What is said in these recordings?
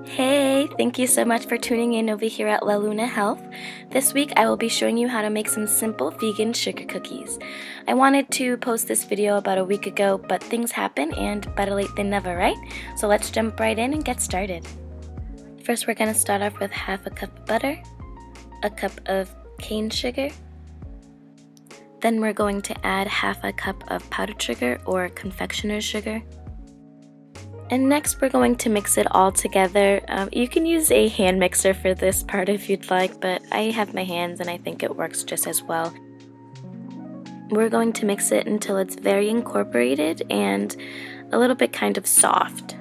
Hey, thank you so much for tuning in over here at La Luna Health. This week I will be showing you how to make some simple vegan sugar cookies. I wanted to post this video about a week ago, but things happen and better late than never, right? So let's jump right in and get started. First we're going to start off with half a cup of butter, a cup of cane sugar, then we're going to add half a cup of powdered sugar or confectioner sugar. And next we're going to mix it all together. You can use a hand mixer for this part if you'd like, but I have my hands and I think it works just as well. We're going to mix it until it's very incorporated and a little bit kind of soft.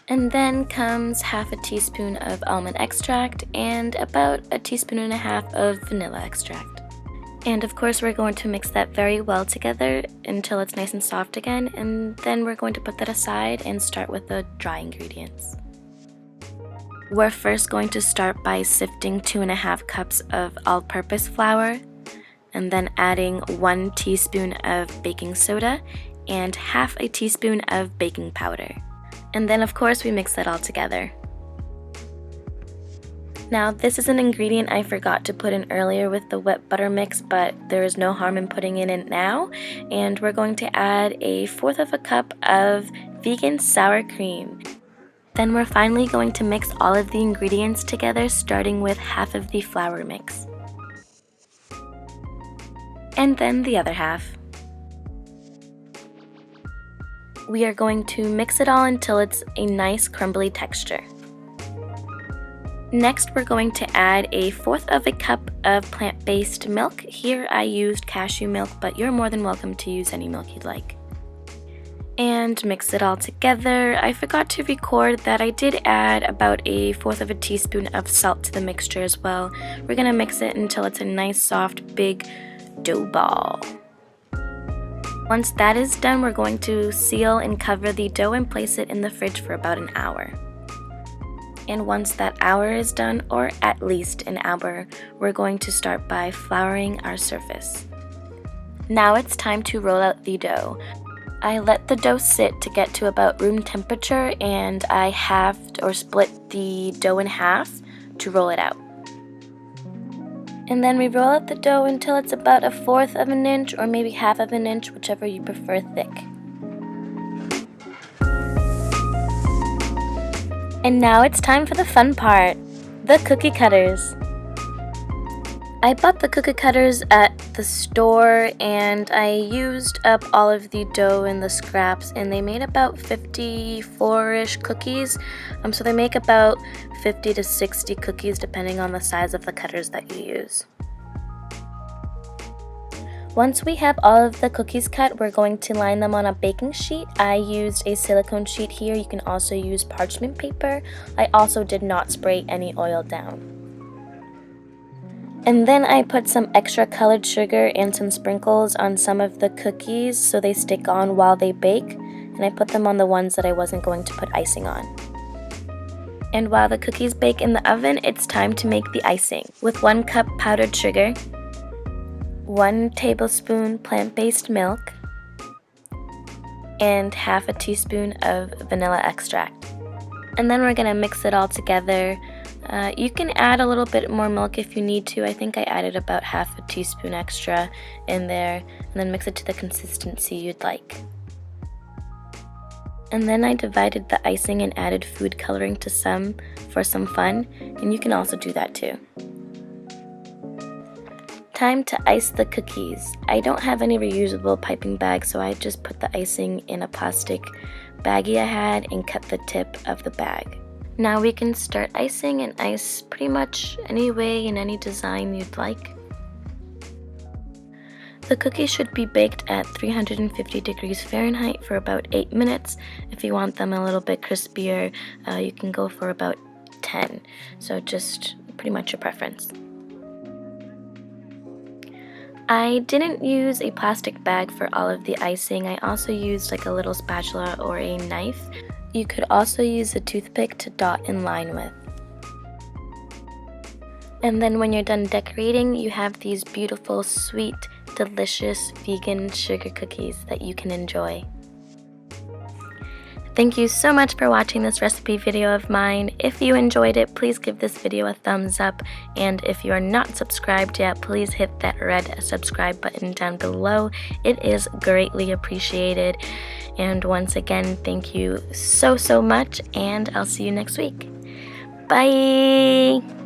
And then comes half a teaspoon of almond extract and about a teaspoon and a half of vanilla extract. And of course we're going to mix that very well together until it's nice and soft again, and then we're going to put that aside and start with the dry ingredients. We're first going to start by sifting 2.5 cups of all-purpose flour, and then adding 1 teaspoon of baking soda and half a teaspoon of baking powder. And then of course we mix that all together. Now this is an ingredient I forgot to put in earlier with the wet butter mix, but there is no harm in putting it in now. And we're going to add 1/4 cup of vegan sour cream. Then we're finally going to mix all of the ingredients together, starting with half of the flour mix. And then the other half. We are going to mix it all until it's a nice crumbly texture. Next, we're going to add 1/4 cup of plant-based milk. Here I used cashew milk, but you're more than welcome to use any milk you'd like. And mix it all together. I forgot to record that I did add about 1/4 teaspoon of salt to the mixture as well. We're gonna mix it until it's a nice, soft, big dough ball. Once that is done, we're going to seal and cover the dough and place it in the fridge for about an hour. And once that hour is done, or at least an hour, we're going to start by flouring our surface. Now it's time to roll out the dough. I let the dough sit to get to about room temperature, and I halved or split the dough in half to roll it out. And then we roll out the dough until it's about 1/4 of an inch or maybe 1/2 of an inch, whichever you prefer thick. And now it's time for the fun part, the cookie cutters. I bought the cookie cutters at the store and I used up all of the dough and the scraps, and they made about 54-ish cookies. So they make about 50 to 60 cookies depending on the size of the cutters that you use. Once we have all of the cookies cut, we're going to line them on a baking sheet. I used a silicone sheet here. You can also use parchment paper. I also did not spray any oil down. And then I put some extra colored sugar and some sprinkles on some of the cookies so they stick on while they bake. And I put them on the ones that I wasn't going to put icing on. And while the cookies bake in the oven, it's time to make the icing. With 1 cup powdered sugar, 1 tablespoon plant-based milk, and half a teaspoon of vanilla extract. And then we're gonna mix it all together. You can add a little bit more milk if you need to. I think I added about half a teaspoon extra in there, and then mix it to the consistency you'd like. And then I divided the icing and added food coloring to some for some fun, and you can also do that too. Time to ice the cookies. I don't have any reusable piping bags, so I just put the icing in a plastic baggie I had and cut the tip of the bag. Now we can start icing and ice pretty much any way in any design you'd like. The cookies should be baked at 350 degrees Fahrenheit for about 8 minutes. If you want them a little bit crispier, you can go for about 10. So just pretty much your preference. I didn't use a plastic bag for all of the icing. I also used like a little spatula or a knife. You could also use a toothpick to dot and line with. And then when you're done decorating, you have these beautiful, sweet, delicious vegan sugar cookies that you can enjoy. Thank you so much for watching this recipe video of mine. If you enjoyed it, please give this video a thumbs up, and if you are not subscribed yet, please hit that red subscribe button down below. It is greatly appreciated. And once again, thank you so much, and I'll see you next week. Bye!